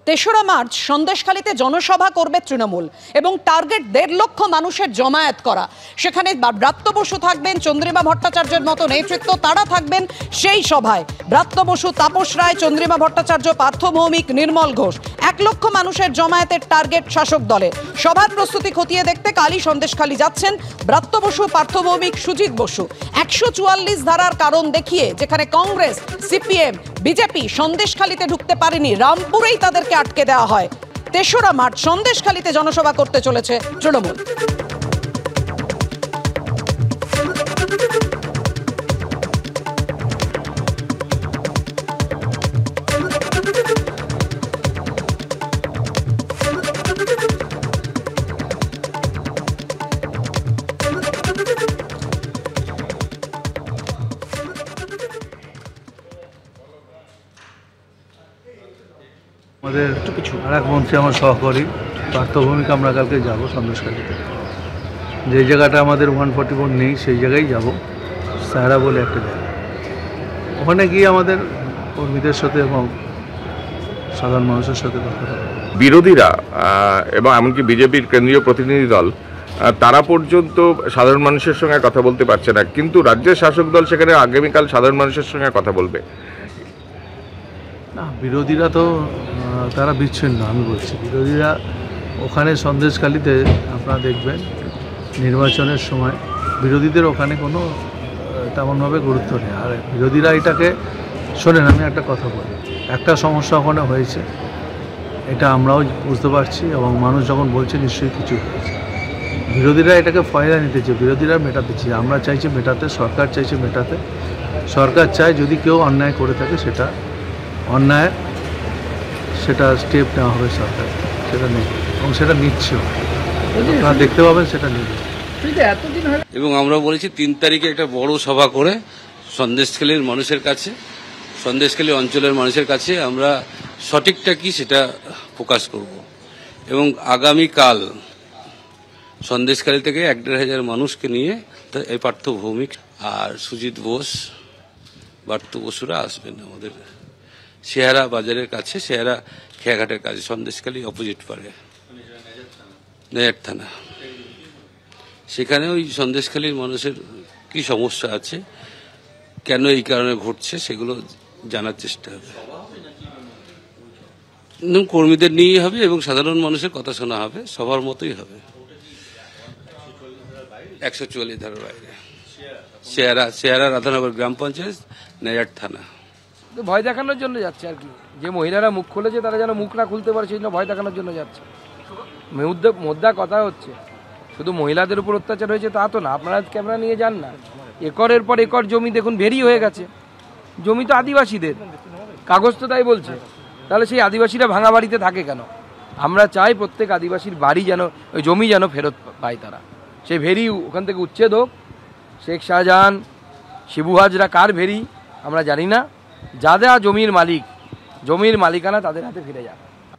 তেসরা মার্চ সন্দেশখালীতে জনসভা করবে তৃণমূল এবং টার্গেট 1.5 লক্ষ মানুষের জমায়েত করা। সেখানে ব্রাত্য বসু থাকবেন, চন্দ্রিমা ভট্টাচার্যের মতো নেতৃত্ব তারা থাকবেন সেই সভায়। ব্রাত্য বসু, তাপস রায়, চন্দ্রিমা ভট্টাচার্য, পার্থ ভৌমিক, নির্মল ঘোষ। 1 লক্ষ মানুষের জমায়েতের টার্গেট শাসক দলের। সভার প্রস্তুতি খতিয়ে দেখতে কালই সন্দেশখালী যাচ্ছেন ব্রাত্য বসু, পার্থ ভৌমিক, সুজিত বসু। 144 ধারার কারণ দেখিয়ে যেখানে কংগ্রেস, সিপিএম, বিজেপি সন্দেশখালীতে ঢুকতে পারেনি, রামপুরেই তাদেরকে আটকে দেওয়া হয়। 3রা মার্চ সন্দেশখালীতে জনসভা করতে চলেছে তৃণমূল। আমাদের আরেক মন্ত্রী আমার সহকারী পার্থ ভৌমিক, আমরা কালকে যাব সন্দেশখালীতে। যে জায়গাটা আমাদের 144 নেই সেই জায়গায় যাব, সাহারা বলে একটা জায়গা। ওখানে গিয়ে আমাদের কর্মীদের সাথে এবং সাধারণ মানুষের সাথে কথা বলব। বিরোধীরা এবং এমনকি বিজেপির কেন্দ্রীয় প্রতিনিধি দল তারা পর্যন্ত সাধারণ মানুষের সঙ্গে কথা বলতে পারছে না, কিন্তু রাজ্যের শাসক দল সেখানে আগামীকাল সাধারণ মানুষের সঙ্গে কথা বলবে। না, বিরোধীরা তো তারা বিচ্ছিন্ন। আমি বলছি বিরোধীরা ওখানে সন্দেশখালীতে আপনারা দেখবেন নির্বাচনের সময় বিরোধীদের ওখানে কোনো তেমনভাবে গুরুত্ব নেই। আর বিরোধীরা এটাকে শোনেন, আমি একটা কথা বলি, একটা সমস্যা ওখানে হয়েছে, এটা আমরাও বুঝতে পারছি এবং মানুষ যখন বলছে নিশ্চয়ই কিছু হয়েছে। বিরোধীরা এটাকে ফয়দা নিতেছে, বিরোধীরা মেটাতে চায়। আমরা চাইছি মেটাতে, সরকার চাইছে মেটাতে। সরকার চায় যদি কেউ অন্যায় করে থাকে সেটা অন্যায়, সেটা স্টেপ নেওয়া হবে সরকার, সেটা নেবে এবং সেটা নিচ্ছে, আপনারা দেখতে পাবেন সেটা নেবে। এবং আমরা বলেছি 3 তারিখে একটা বড় সভা করে সন্দেশখালীর মানুষের কাছে, সন্দেশখালী অঞ্চলের মানুষের কাছে আমরা সঠিকটা কি সেটা প্রকাশ করব। এবং আগামীকাল সন্দেশখালী থেকে 1,500 মানুষকে নিয়ে এই পার্থ ভৌমিক আর সুজিত বোস, পার্থ বসুরা আসবেন আমাদের শেহারা বাজারের কাছে, শেহারা খেয়াঘাটের কাছে, সন্দেশখালী অপোজিট পারে নেয়ার থানা। সেখানে ওই সন্দেশখালীর মানুষের কি সমস্যা আছে, কেন এই কারণে ঘটছে, সেগুলো জানার চেষ্টা হবে। কর্মীদের নিয়েই হবে এবং সাধারণ মানুষের কথা শোনা হবে, সবার মতোই হবে। 144 ধারার বাইরে শেহারা রাধানগর গ্রাম পঞ্চায়েত, নেয়ার থানা। ভয় দেখানোর জন্য যাচ্ছে আর কি, যে মহিলারা মুখ খুলেছে তারা যেন মুখ না খুলতে পারে সেই জন্য ভয় দেখানোর জন্য যাচ্ছে। মোদ্দা কথা হচ্ছে শুধু মহিলাদের উপর অত্যাচার হয়েছে তা তো না। আপনারা ক্যামেরা নিয়ে যান না, একরের পর একর জমি দেখুন ভেরি হয়ে গেছে। জমি তো আদিবাসীদের, কাগজ তো তাই বলছে। তাহলে সেই আদিবাসীরা ভাঙা বাড়িতে থাকে কেন? আমরা চাই প্রত্যেক আদিবাসীর বাড়ি যেন, ওই জমি যেন ফেরত পায় তারা। সেই ভেরি ওখান থেকে উচ্ছেদ হোক। শেখ শাহজাহান, শিবু হাজরা কার ভেরি আমরা জানি না, যাদের জমির মালিক, জমির মালিকানা তাদের হাতে ফিরে যাক।